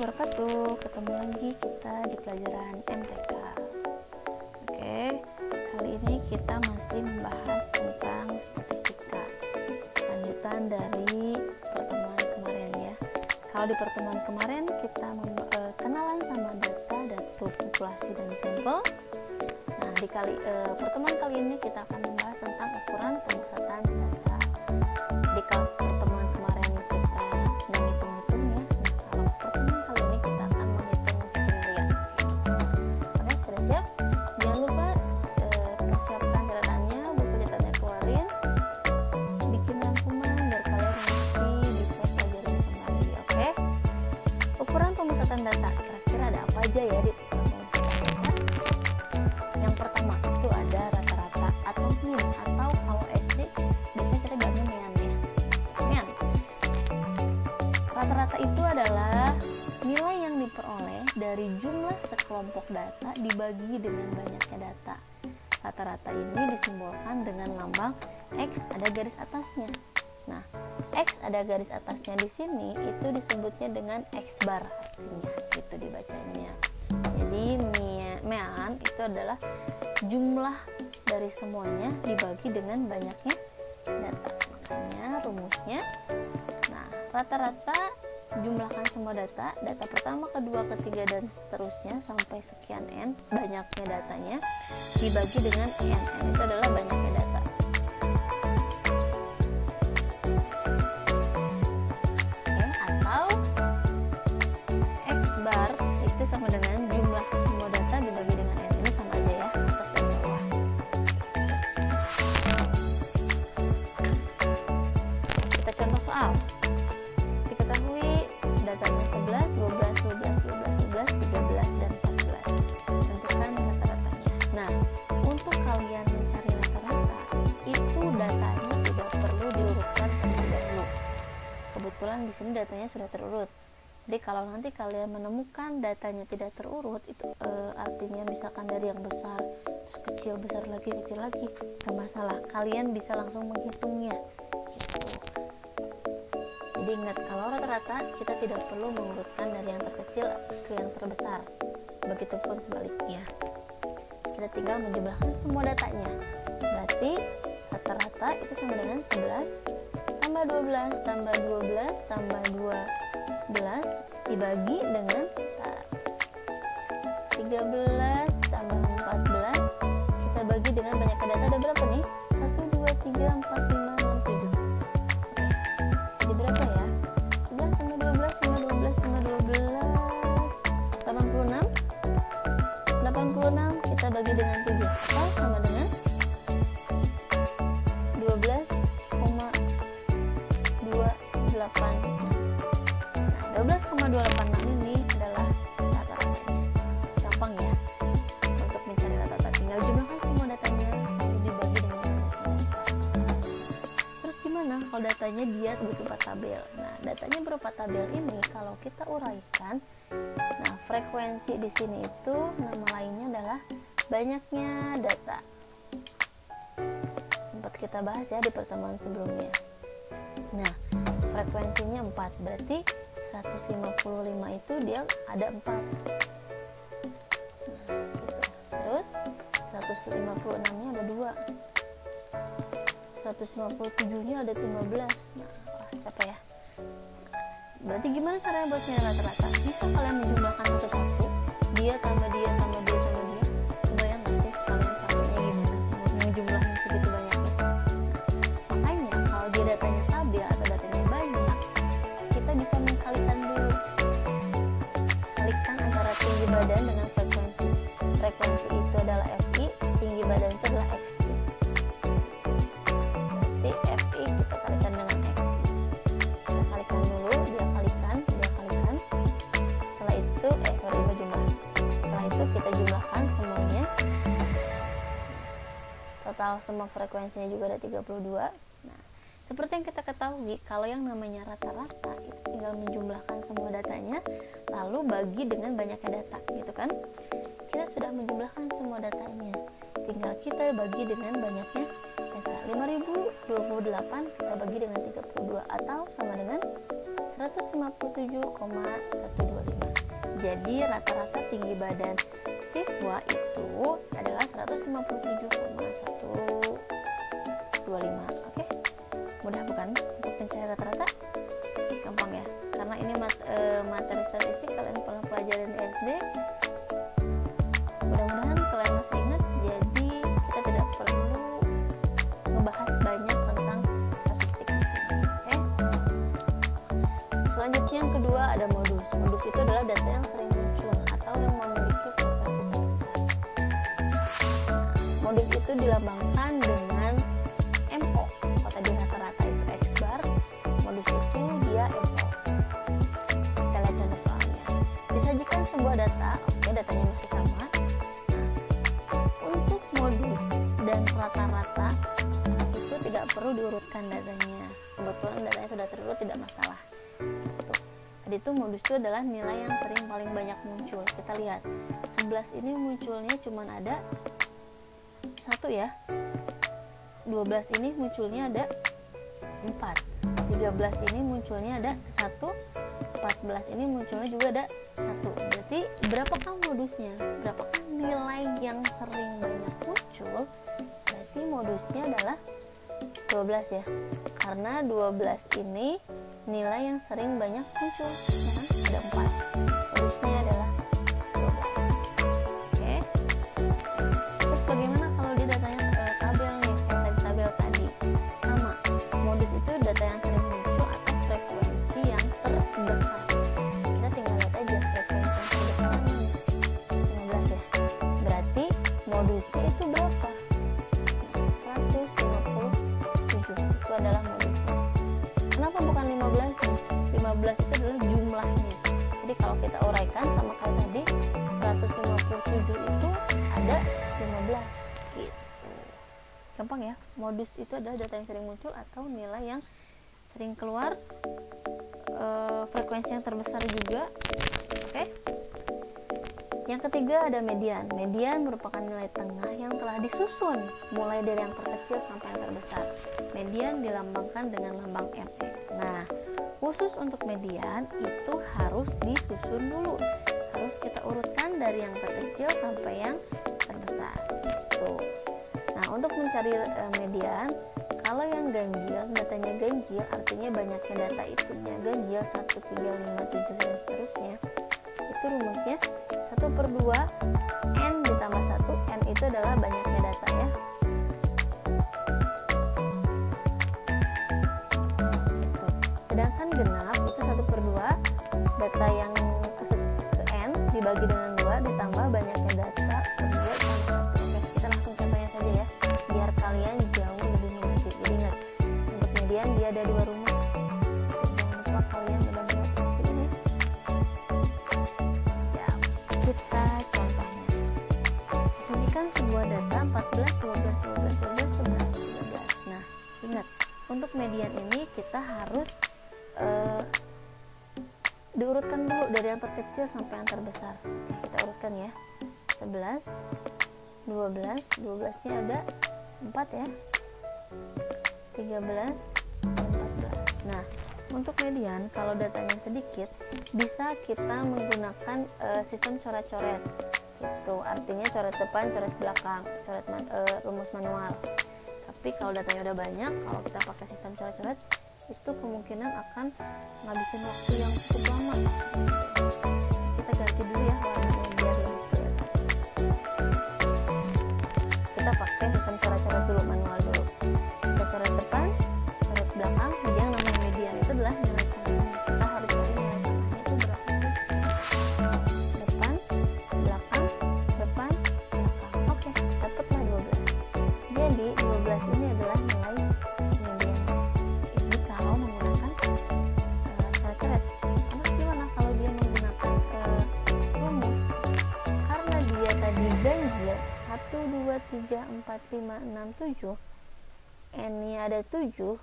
wabarakatuh. Ketemu lagi kita di pelajaran MTK. Oke, kali ini kita masih membahas tentang statistika. Lanjutan dari pertemuan kemarin ya. Kalau di pertemuan kemarin kita kenalan sama data, data populasi dan sampel. Nah, di pertemuan kali ini kita akan membahas tentang ukuran pemusatan data. Di pertemuan kemarin kita menghitung-hitung ya. Nah, kalau pertemuan kali ini kita akan menghitung harian. Oke, sudah siap? Jangan lupa persiapkan catatannya, buku catatannya keluarin, bikin rangkuman biar kalian nanti bisa pelajarin kembali. Oke? Ukuran pemusatan data. Kira-kira ada apa aja ya di pemusatan data? Yang pertama itu ada rata-rata atau mean, atau kalau SD biasanya kita bilangnya mean ya. Mean. Rata-rata itu adalah nilai yang diperoleh dari jumlah sekelompok data dibagi dengan banyaknya data. Rata-rata ini disimbolkan dengan lambang X ada garis atasnya. Nah, X ada garis atasnya di sini itu disebutnya dengan X bar artinya, gitu dibacanya. Jadi mean itu adalah jumlah dari semuanya dibagi dengan banyaknya data. Makanya rumusnya, nah rata-rata jumlahkan semua data pertama, kedua, ketiga dan seterusnya sampai sekian n, banyaknya datanya dibagi dengan n itu adalah banyaknya data. Oke, atau X bar itu sama dengan jumlah semua data dibagi dengan n. Ini sama aja ya, atas dan bawah. Kita contoh soal. Diketahui datanya 11, 12, 12, 12, 12, 13 dan 14. Tentukan rata-ratanya. Nah, untuk kalian mencari rata-rata itu datanya tidak perlu diurutkan terlebih dahulu. Kebetulan di sini datanya sudah terurut. Jadi kalau nanti kalian menemukan datanya tidak terurut, itu artinya misalkan dari yang besar terus kecil, besar lagi, kecil lagi, gak masalah, kalian bisa langsung menghitungnya gitu. Jadi ingat, kalau rata-rata kita tidak perlu mengurutkan dari yang terkecil ke yang terbesar, begitupun sebaliknya. Kita tinggal menjumlahkan semua datanya. Berarti rata-rata itu sama dengan 11 tambah 12 tambah 12 tambah 12 dibagi dengan 13 tambah 14 kita bagi dengan banyaknya data. Ada berapa nih? 1, 2, 3, 4, 5, 6, 7. Oke, jadi berapa ya? 11 tambah 12 tambah 12 tambah 12 86 kita bagi dengan 7 atau sama dengan 12,286. Nah, 12,286 ini adalah rata-ratanya. Gampang ya untuk mencari rata-rata, tinggal jumlahkan semua datanya lalu dibagi dengan banyaknya data. Terus gimana kalau datanya dia butuh 4 tabel? Nah, datanya berupa tabel ini kalau kita uraikan, nah frekuensi di sini itu nama lainnya adalah banyaknya data. Sempat kita bahas ya di pertemuan sebelumnya. Nah, frekuensinya 4, berarti 155 itu dia ada 4. Nah, gitu. Terus 156 nya ada 2, 157 nya ada 15. Nah, capek ya. Berarti gimana caranya buat nyari rata-rata? Bisa kalian menjumlahkan satu-satu, dia tambah dia tambah dia tambah dia. Kebayang gak sih kalian capeknya gimana menjumlahkan segitu banyaknya? Makanya kalau dia datanya tabel atau datanya banyak, kita bisa mengkalikan dulu. Kalikan antara tinggi badan dengan frekuensi. Frekuensi itu adalah FI, tinggi badan itu adalah XI. Berarti FI kita kalikan dengan XI. Kita kalikan dulu, dia kalikan. Setelah itu baru jumlah. Setelah itu kita jumlahkan semuanya. Total semua frekuensinya juga ada 32. Nah, seperti yang kita ketahui, kalau yang namanya rata-rata itu tinggal menjumlahkan semua datanya lalu bagi dengan banyaknya data, gitu kan? Kita sudah menjumlahkan semua datanya, tinggal kita bagi dengan banyaknya data. 5028 kita bagi dengan 32 atau sama dengan 157,125. Jadi rata-rata tinggi badan siswa itu adalah 157,125. Oke, mudah bukan untuk mencari rata-rata? Gampang ya, karena ini materi statistik kalian pernah pelajarin di SD. Mudah-mudahan kalian masih ingat. Jadi kita tidak perlu membahas banyak tentang statistik di sini. Oke. Selanjutnya yang kedua ada modus. Modus itu adalah data yang sering muncul atau yang memiliki frekuensi terbesar. Modus itu dilambangkan dengan MO. Kalau tadi rata-rata itu X bar, modus itu dia MO. Kita lihat contoh soalnya. Disajikan sebuah data, oke, datanya masih sama. Untuk modus dan rata-rata itu tidak perlu diurutkan datanya. Kebetulan datanya sudah terurut, tidak masalah. Jadi itu modus itu adalah nilai yang sering paling banyak muncul. Kita lihat 11 ini munculnya cuma ada 1 ya. 12 ini munculnya ada 4. 13 ini munculnya ada 1. 14 ini munculnya juga ada 1. Berarti berapakah modusnya? Berapakah nilai yang sering banyak muncul? Berarti modusnya adalah 12 ya. Karena 12 ini nilai yang sering banyak muncul. Ya, ada 4. Modusnya adalah 12. Oke. Terus bagaimana kalau dia datanya tabel nih, kayak tabel tadi? Sama. Modus itu data yang sering muncul atau frekuensi yang terbesar. Kita tinggal lihat aja frekuensi yang terbesar ini 15 ya. Berarti modusnya itu berapa? 157. Itu adalah modusnya. Kenapa bukan 15 nih? 15 itu adalah jumlahnya. Jadi kalau kita uraikan sama kayak tadi, 157 itu ada 15 gitu. Gampang ya. Modus itu adalah data yang sering muncul atau nilai yang sering keluar, frekuensi yang terbesar juga. Oke. Yang ketiga ada median. Median merupakan nilai tengah yang telah disusun mulai dari yang terkecil sampai yang terbesar. Median dilambangkan dengan lambang ME. Nah, khusus untuk median itu harus disusun dulu. Harus kita urutkan dari yang terkecil sampai yang terbesar. Tuh. Nah, untuk mencari median, kalau yang ganjil, datanya ganjil, artinya banyaknya data itunya ganjil 1, 3, 5, 7 dan seterusnya. Itu rumusnya 1/2 N ditambah 1. N itu adalah banyaknya data ya. Sedangkan genap itu 1/2 data yang ke N dibagi dengan 2 ditambah banyaknya data per 2 sama 1. Oke, kita langsung contohnya saja ya, biar kalian jauh lebih mengerti. Jadi ingat, untuk median dia ada 2 rumus. Jangan lupa kalian benar-benar pasti ini. Ya, kita contohnya. Sajikan sebuah data 14, 12, 12, 12, 11, 13. Nah, ingat, untuk median ini kita harus diurutkan dulu dari yang terkecil sampai yang terbesar. Oke, kita urutkan ya. 11, 12, 12-nya ada 4 ya. 13, 14. Nah, untuk median kalau datanya sedikit bisa kita menggunakan sistem coret-coret. Itu artinya coret depan, coret belakang, coret rumus manual. Tapi kalau datanya udah banyak, kalau kita pakai sistem coret-coret itu kemungkinan akan ngabisin waktu yang cukup lama. Kita ganti dulu ya warnanya biar lebih kelihatan. Kita pakai sistem coret-coret dulu, manual dulu. Kita coret depan, coret belakang. Jadi yang namanya median itu adalah nilai tengahnya. Kita harus cari nilai tengahnya itu berapa sih? Depan, belakang, depan, belakang. Oke, dapatlah 12. Jadi 12 ini adalah nilai median. Ini kalau menggunakan coret-coret. Terus gimana kalau dia menggunakan rumus? Karena dia tadi ganjil 1, 2, 3, 4, 5, 6, 7, N-nya ada 7,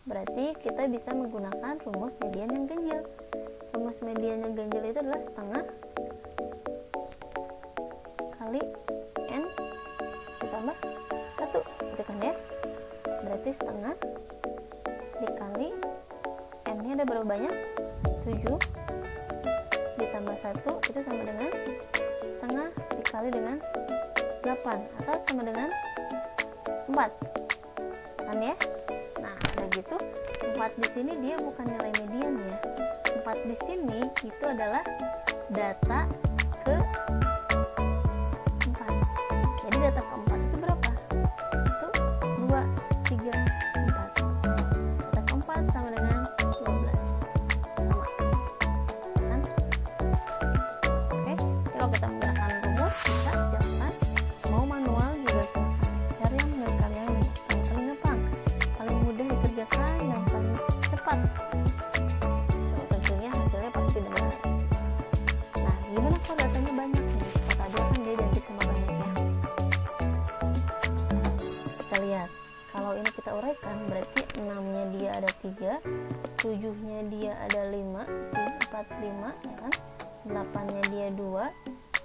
berarti kita bisa menggunakan rumus median yang ganjil. Rumus median yang ganjil itu adalah setengah kali N ditambah 1, gitu kan ya. Berarti setengah dikali N-nya Kurangnya ada berapa banyak? 7 ditambah 1 itu sama dengan setengah dikali dengan 8 atau sama dengan 4 kan ya. Nah udah gitu 4 di sini dia bukan nilai median ya. 4 di sini itu adalah data ke 4. Jadi data keempat itu berapa? 1, 2, 3, 4. Data keempat sama dengan 12. Sama kan? Oke, kalau kita menggunakan rumus bisa silakan, mau manual juga silakan. Cari yang menurut kalian yang paling gampang, paling mudah dikerjakan dan paling cepat. Tentunya hasilnya pasti benar. Nah, gimana kalau datanya banyak nih? Kalau tadi kan dia identik sama banyak ya. Kita lihat, kalau ini kita uraikan berarti 6-nya dia ada 3, 7-nya dia ada 5, 5 ya kan? 8-nya dia 2,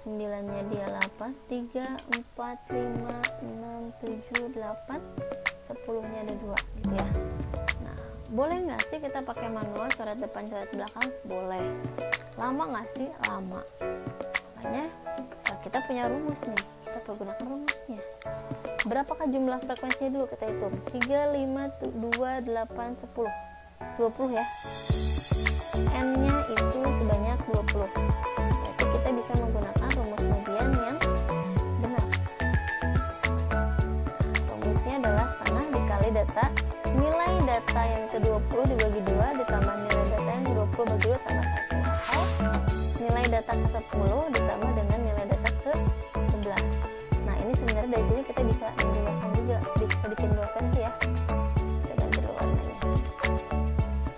9-nya dia 8, 3, 4, 5, 6, 7, 8, 10-nya ada 2 gitu ya. Nah, boleh nggak sih kita pakai manual coret depan coret belakang? Boleh. Lama nggak sih? Lama. Makanya kita punya rumus nih, kita pergunakan rumusnya. Berapakah jumlah frekuensinya dulu kita hitung? 3, 5, 2, 8, 10 20 ya. N-nya itu sebanyak 20. Berarti kita bisa menggunakan rumus median yang benar. Rumusnya adalah setengah dikali data, nilai data yang ke-20 dibagi 2 ditambah nilai data yang ke-20 bagi 2 tambah 1, atau nilai data ke-10 ditambah dengan nilai data ke-11. Nah, ini sebenarnya dari sini kita bisa menjumlahkan juga, bisa bikin dua versi ya. Kita ganti dulu warnanya.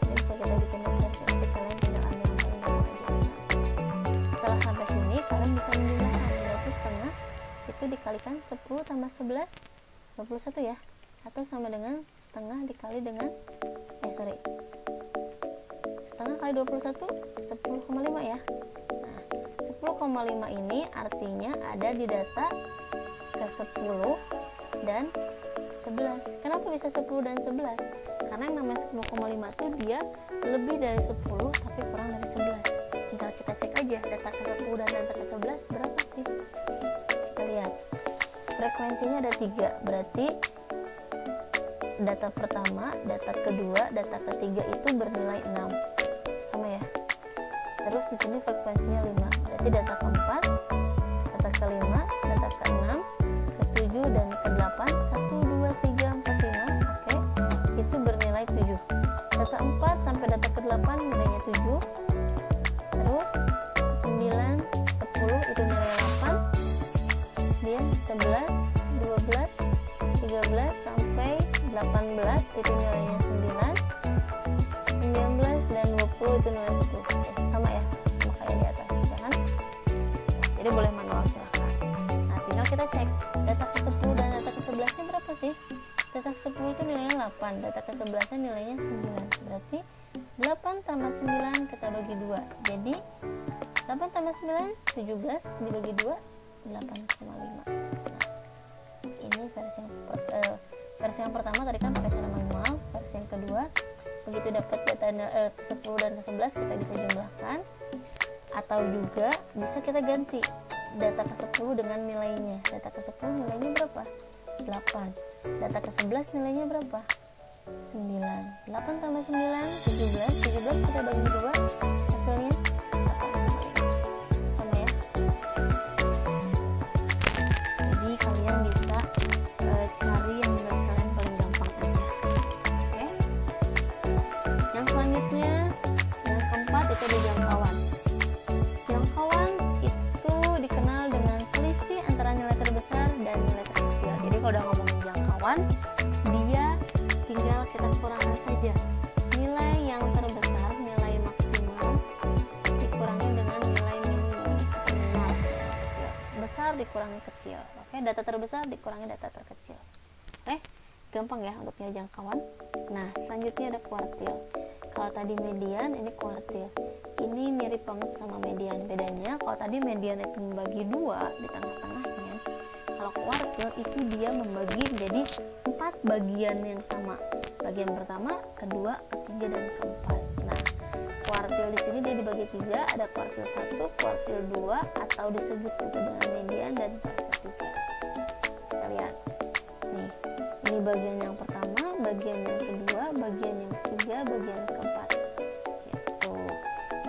Ini bisa kita bikin dua versi, nanti kalian tinggal ambil yang paling gampang aja. Setelah sampai sini, kalian bisa menjumlahkan, berarti setengah itu dikalikan 10 tambah 11, 21 ya, atau sama dengan setengah dikali dengan setengah kali 21 10,5 ya. Nah, 10,5 ini artinya ada di data ke-10 dan 11. Kenapa bisa 10 dan 11? Karena yang namanya 10,5 itu dia lebih dari 10 tapi kurang dari 11. Tinggal kita cek aja data ke-10 dan data ke-11 berapa sih. Kita lihat, frekuensinya ada 3, berarti data pertama, data kedua, data ketiga itu bernilai 6, sama ya. Terus di sini frekuensinya 5, berarti data keempat, data kelima, data keenam, ketujuh dan ke-8, 1, 2, 3, 4, 5, oke, itu bernilai 7. Data 4 sampai data ke-8 nilainya 7. Terus 9, 10 itu nilai 8, kemudian 11, 12, 13 sampai 18 itu nilainya 9, 19 dan 20 itu nilai 10. Sama ya, sama kayak di atas ya kan? Jadi boleh manual silahkan. Nah, tinggal kita cek data ke-10 dan data ke-11 nya berapa sih? Data ke-10 itu nilainya 8, data ke-11 nya nilainya 9. Berarti 8 tambah 9 kita bagi 2. Jadi 8 tambah 9 17 dibagi 2 8,5. Nah, ini versi yang pertama tadi kan pakai cara manual. Versi yang kedua, begitu dapat data ke-10 dan ke-11 kita bisa jumlahkan, atau juga bisa kita ganti data ke-10 dengan nilainya. Data ke-10 nilainya berapa? 8. Data ke-11 nilainya berapa? 9. 8 tambah 9 17. 17 kita bagi 2, hasilnya 8,5. Sama ya. Jadi kalian bisa cari yang menurut kalian paling gampang aja. Oke. Yang selanjutnya, yang keempat itu ada jangkauan. Jangkauan itu dikenal dengan selisih antara nilai terbesar dan nilai terkecil. Jadi kalau udah ngomongin jangkauan, dia tinggal kita kurangkan saja. Nilai yang terbesar, nilai maksimal dikurangi dengan nilai minimum, minimal, kecil. Besar dikurangi kecil. Oke, data terbesar dikurangi data terkecil. Oke, gampang ya untuk nilai jangkauan. Nah, selanjutnya ada kuartil. Kalau tadi median, ini kuartil. Ini mirip banget sama median. Bedanya kalau tadi median itu membagi 2 di tengah-tengahnya, Kalau kuartil itu dia membagi menjadi 4 bagian yang sama. Bagian pertama, kedua, ketiga, dan keempat. Nah, kuartil di sini dia dibagi 3, ada kuartil 1, kuartil 2, atau disebut juga dengan median, dan kuartil 3. Kita lihat. Nih, ini bagian yang pertama, bagian yang kedua, bagian yang ketiga, bagian keempat. Gitu.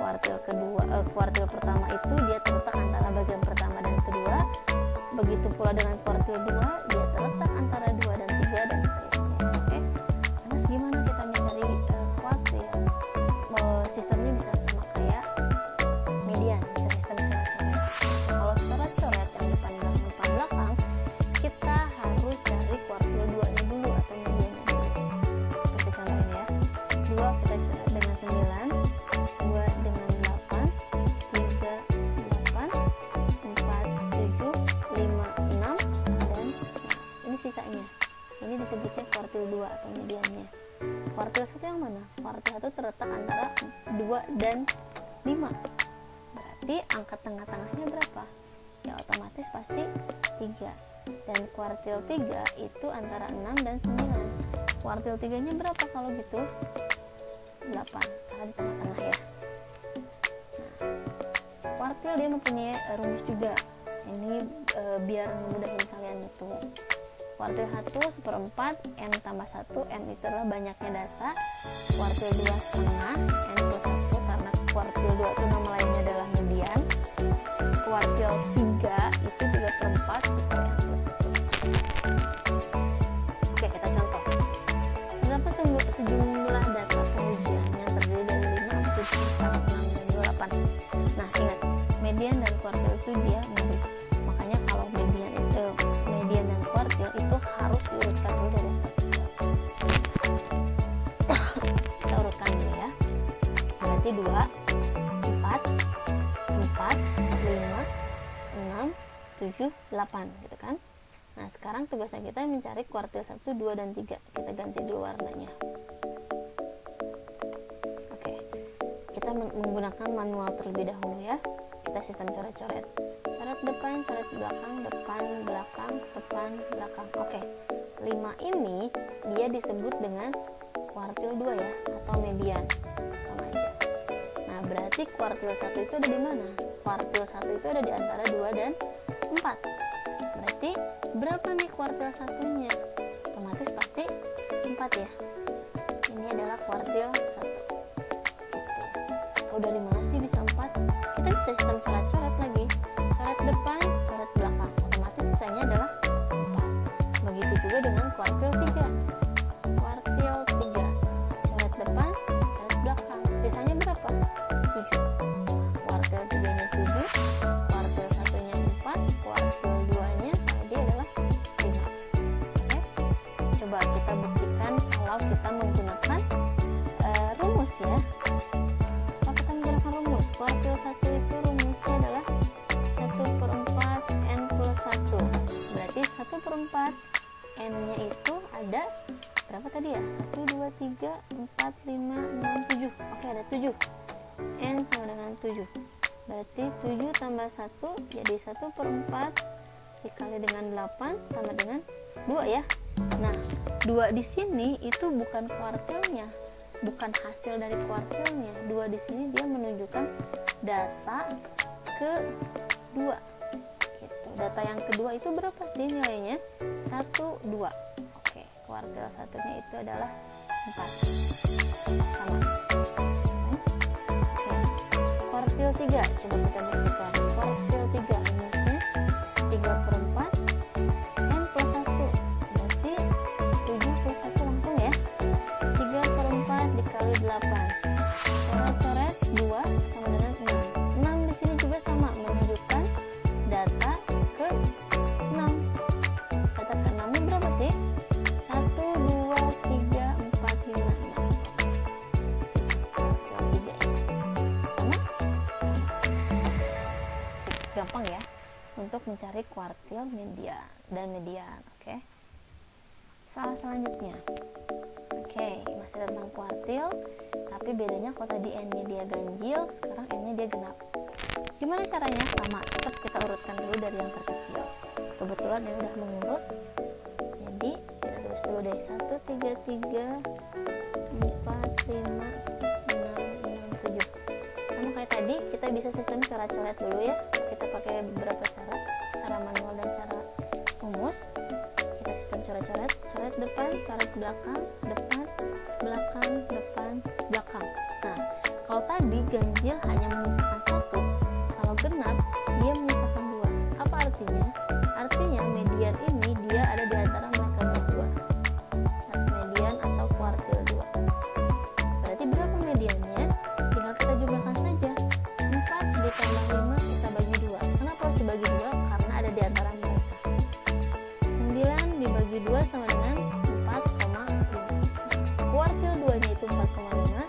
Kuartil pertama itu dia terletak antara bagian pertama dan kedua. Begitu pula dengan kuartil 2, dia terletak antara 2 dan 3, dan seterusnya. Oke. Terus gimana kita mencari kuartil? Sistemnya bisa sama kayak median, bisa sistem coret-coret. Kalau coret-coret yang depan belakang, kita harus cari kuartil 2-nya dulu atau mediannya dulu. Seperti contoh ini ya. 2 kita coret dengan 9, 2 dengan 8, 3, 8, 4, 7, 5, 6, dan ini sisanya. Ini disebutnya kuartil 2 atau mediannya. Kuartil 1 yang mana? Kuartil 1 terletak antara 2 dan 5. Berarti angka tengah-tengahnya berapa? Ya otomatis pasti 3. Dan kuartil 3 itu antara 6 dan 9. Kuartil 3-nya berapa kalau gitu? 8, karena di tengah-tengah ya. Nah, kuartil dia mempunyai rumus juga. Ini biar memudahin kalian hitung. Kuartil 1 seperempat, N tambah 1, N itu adalah banyaknya data. Kuartil 2 setengah, N plus 1, karena kuartil 2 itu nama lainnya adalah median. Kuartil 3 itu 3/4, itu N plus 1. Oke, kita contoh. Berapa sejumlah data pengujian yang terdiri dari 5, 7, 4, 6, dan 28? Nah, ingat, median dan kuartil itu dia mirip. Makanya kalau median dan kuartil itu harus diurutkan dulu dari atas. Kita urutkan dulu ya. Berarti 2, 4, 5, 6, 7, 8 gitu kan. Nah, sekarang tugasnya kita mencari kuartil 1, 2, dan 3. Kita ganti dulu warnanya. Oke. Kita menggunakan manual terlebih dahulu ya. Kita sistem coret-coret. Coret depan, coret belakang, depan, belakang, depan, belakang. Oke. 5 ini dia disebut dengan kuartil 2 ya, atau median. Sama aja. Nah, berarti kuartil 1 itu ada di mana? Kuartil 1 itu ada di antara 2 dan 4. Berarti berapa nih kuartil 1-nya? Otomatis pasti 4 ya. Ini adalah kuartil 1. Gitu. Kalau dari mana sih bisa 4? Kita bisa sistem coret-coret lagi. Coret depan, coret belakang. Otomatis sisanya adalah 4. Begitu juga dengan kuartil 3. Kuartil 3. Coret depan, coret belakang. Sisanya berapa? 7. Kuartil 3-nya 7. Kuartil 1-nya 4. Kuartil 2-nya tadi adalah 5. Oke. Coba kita buktikan kalau kita menggunakan rumus ya. Kalau kita menggunakan rumus, kuartil 1 itu rumusnya adalah 1/4 N plus 1. Berarti 1/4 N-nya itu ada berapa tadi ya? 1, 2, 3, 4, 5, 6, 7. Oke, ada 7. N sama dengan 7. Berarti 7 tambah 1 jadi 1/4 dikali dengan 8 sama dengan 2 ya. Nah, 2 di sini itu bukan kuartilnya, bukan hasil dari kuartilnya. 2 di sini dia menunjukkan data kedua. Gitu. Data yang kedua itu berapa sih nilainya? 1, 2. Oke, kuartil 1-nya itu adalah 4. Sama. Oke. Kuartil 3, coba kita buktikan. Kuartil 3 rumusnya 3/4 N plus 1. Berarti 7 plus 1 langsung ya. 3/4 dikali 8. Coret-coret 2 sama dengan 6. 6 di sini juga sama, menunjukkan data ke-6. Data ke-6-nya berapa sih? 1, 2, 3, 4, 5, 6. Kuartil 3 ini. Sama? Gampang ya untuk mencari kuartil median dan median. Oke. Soal selanjutnya. Oke, masih tentang kuartil, tapi bedanya kalau tadi N-nya dia ganjil, sekarang N-nya dia genap. Gimana caranya? Sama, tetap kita urutkan dulu dari yang terkecil. Kebetulan ini udah mengurut, jadi kita tulis dulu deh. 1, 3, 3, 4, 5, 6, 7. Sama kayak tadi, kita bisa sistem coret-coret dulu ya. Kita pakai beberapa cara manual dan cara rumus. Kita sistem coret-coret, coret depan, coret belakang, depan, belakang, depan, belakang. Nah, kalau tadi ganjil hanya menyisakan 1, kalau genap dia menyisakan 2. Apa artinya? Artinya median ini dia ada di antara mereka berdua. Median atau kuartil 2. Berarti berapa mediannya? Tinggal kita jumlahkan saja. 4 ditambah 5 kita bagi 2. Kenapa harus dibagi 2? Karena ada di antara mereka. 9 dibagi 2 sama dengan 4,5. Kuartil 2 nya itu 4,5.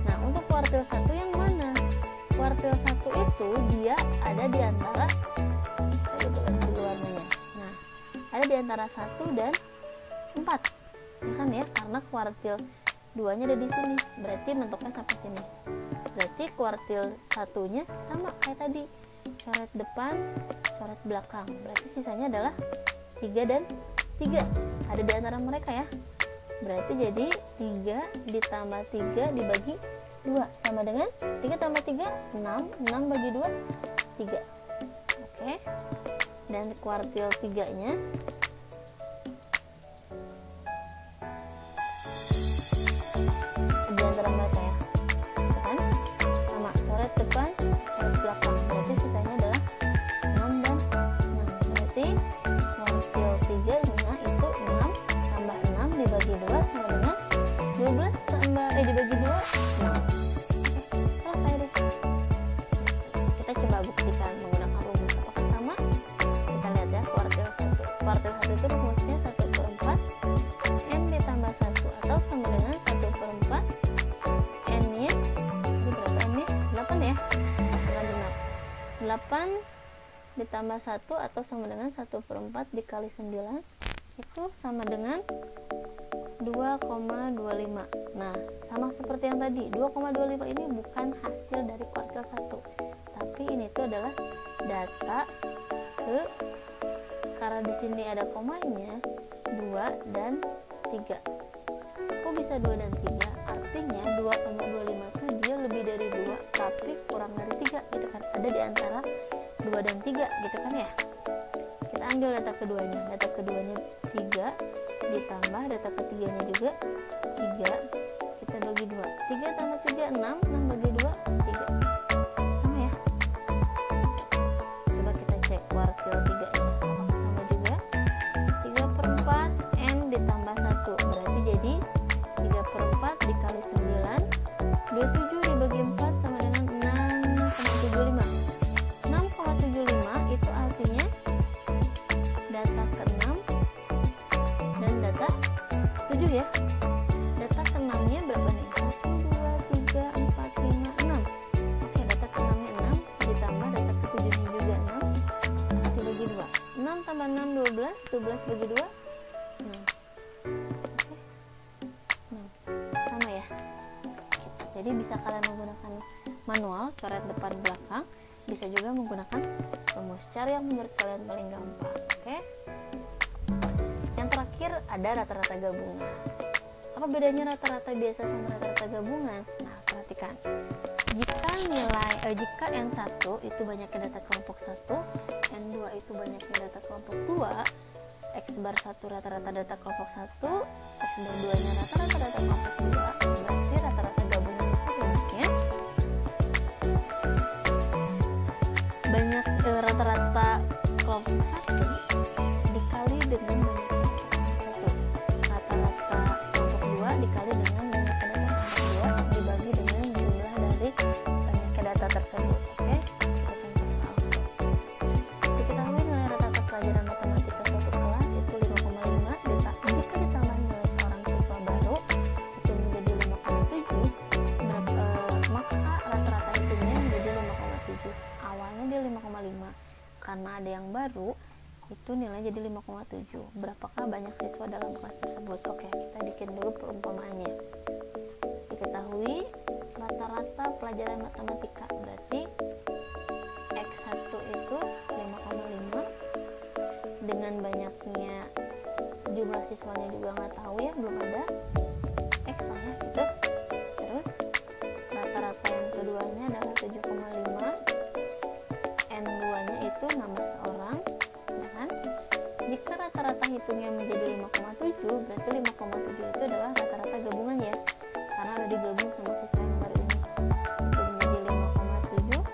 Nah, untuk kuartil 1 yang mana? Kuartil 1 itu dia ada di antara warnanya. Nah, ada di antara 1 dan 4. Ya kan ya? Karena kuartil 2 nya ada di sini. Berarti bentuknya sampai sini. Berarti kuartil 1-nya sama kayak tadi. Coret depan, coret belakang. Berarti sisanya adalah 3 dan 3. Ada di antara mereka ya. Berarti jadi 3 ditambah 3 dibagi 2 sama dengan 3 tambah 3 6, 6 bagi 2 3. Oke. Dan kuartil 3 nya di antara mereka ya. Kan? Sama coret depan, coret belakang. Berarti sisanya adalah 6 dan 6. Berarti kuartil 3 nya itu 6 tambah 6 dibagi 2 sama dengan 12 dibagi 2 6. Selesai deh. Kita coba buktikan menggunakan rumus. Apakah sama? Kita lihat ya, kuartil 1. Kuartil 1 itu rumusnya 1/4 N ditambah 1 atau sama dengan 1/4 N nya ini berapa N nya? 8 ya? Karena genap. 8 ditambah 1 atau sama dengan 1/4 dikali 9 itu sama dengan 2,25. Nah, sama seperti yang tadi, 2,25 ini bukan hasil dari kuartil 1, tapi ini tuh adalah data karena di sini ada komanya 2 dan 3. Kok bisa 2 dan 3? Artinya 2,25 itu dia lebih dari 2 tapi kurang dari 3 gitu kan. Ada di antara 2 dan 3 gitu kan ya. Kita ambil data keduanya. Data keduanya 3 ditambah data ketiganya juga 3. Kita bagi 2. 3 tambah 3 6, 6 bagi 2 3. Sama ya. Coba kita cek kuartil 3 nya. Apakah sama juga? 3/4 N ditambah 1. Berarti jadi 3/4 dikali 9 27 dibagi 4 sama dengan 6,75. 6,75 itu artinya data ke-6 dan data 7 ya. Data ke-6 nya berapa nih? 1, 2, 3, 4, 5, 6. Oke, data ke-6 nya 6 ditambah data ke-7 nya juga 6 dibagi 2. 6 tambah 6 12, 12 bagi 2 6. Oke. 6. Sama ya. Jadi bisa kalian menggunakan manual, coret depan belakang, bisa juga menggunakan rumus. Cara yang menurut kalian paling gampang. Oke. Yang terakhir ada rata-rata gabungan. Apa bedanya rata-rata biasa sama rata-rata gabungan? Nah, perhatikan. Jika N1 itu banyaknya data kelompok 1, N2 itu banyaknya data kelompok 2, X bar 1 rata-rata data kelompok 1, X bar 2 nya rata-rata data kelompok 2, berarti rata-rata gabungan itu rumusnya banyak rata-rata kelompok 1 dikali dengan banyaknya data kelompok 1. Rata-rata kelompok 2 dikali dengan banyaknya data kelompok 2 dibagi dengan jumlah dari banyaknya data tersebut. Oke, kita contoh langsung. Diketahui nilai rata-rata pelajaran matematika suatu kelas itu 5,5. Jika ditambah nilai seorang siswa baru itu menjadi 5,7, maka rata-rata hitungnya menjadi 5,7. Awalnya dia 5,5, karena ada yang baru itu nilainya jadi 5,7. Berapakah banyak siswa dalam kelas tersebut? Oke, kita bikin dulu perumpamaannya. Diketahui rata-rata pelajaran matematika berarti siswanya juga nggak tahu ya, belum ada X lah ya gitu. Terus rata-rata yang keduanya adalah 7,5, N2 nya itu 16 orang ya kan. Jika rata-rata hitungnya menjadi 5,7, berarti 5,7 itu adalah rata-rata gabungan ya, karena udah digabung sama siswa yang baru ini. Itu menjadi 5,7.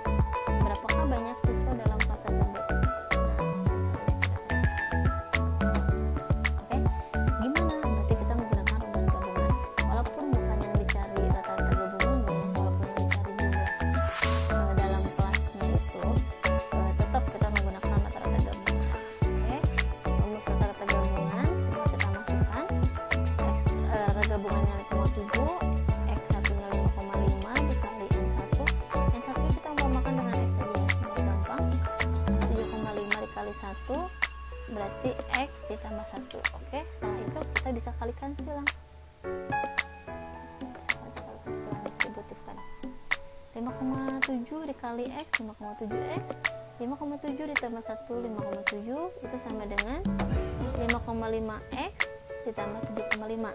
Berapakah banyak siswa dalam kelas tersebut? Oke, gimana? Berarti kita menggunakan rumus gabungan. Walaupun bukan yang dicari rata-rata gabungannya, walaupun yang dicari jumlah dalam kelasnya itu, tetap kita menggunakan rata-rata gabungan. Oke, rumus rata-rata gabungan kita masukkan rata gabungannya 5,7, X1 nya 5,5 dikali N1. N1 kita mau makan dengan X saja ya, biar gampang. 7,5 dikali 1 berarti X ditambah 1. Oke, setelah itu kita bisa kalikan silang. Distributifkan. 5,7 dikali X, 5,7X. 5,7 ditambah 1, 5,7 itu sama dengan 5,5X ditambah 7,5.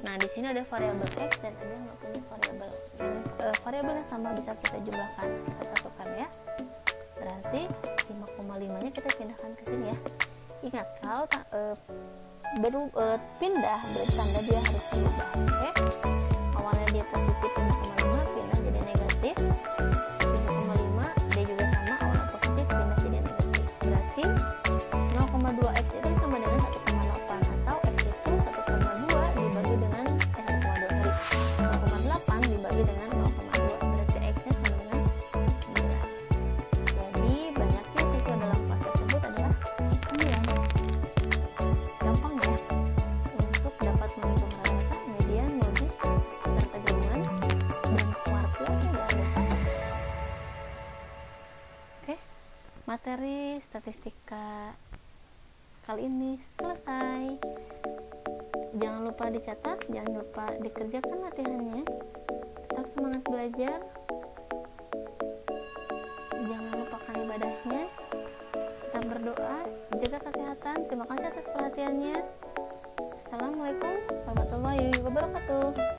Nah, di sini ada variabel X dan ada yang nggak punya variabel. Variabelnya sama, bisa kita jumlahkan, kita satukan ya. Berarti 5,5 nya kita pindahkan ke sini ya. Ingat, kalau pindah berarti tanda dia harus berubah. Oke, awalnya dia positif 5,5 pindah jadi negatif 7,5, dia juga sama, awalnya positif pindah jadi negatif. Berarti 0,2X itu sama dengan 1,8, atau X itu 1,2 dibagi dengan 0,8 dibagi dengan 0,2, berarti X nya sama dengan 9. Jadi banyaknya siswa dalam kelas tersebut adalah 9. Gampang ya untuk dapat menghitung rata-rata, median, modus, rata gabungan, dan kuartil. Oke, materi statistika kali ini selesai. Jangan lupa dicatat, jangan lupa dikerjakan latihannya. Tetap semangat belajar, jangan lupakan ibadahnya, tetap berdoa, jaga kesehatan. Terima kasih atas perhatiannya. Assalamualaikum warahmatullahi wabarakatuh.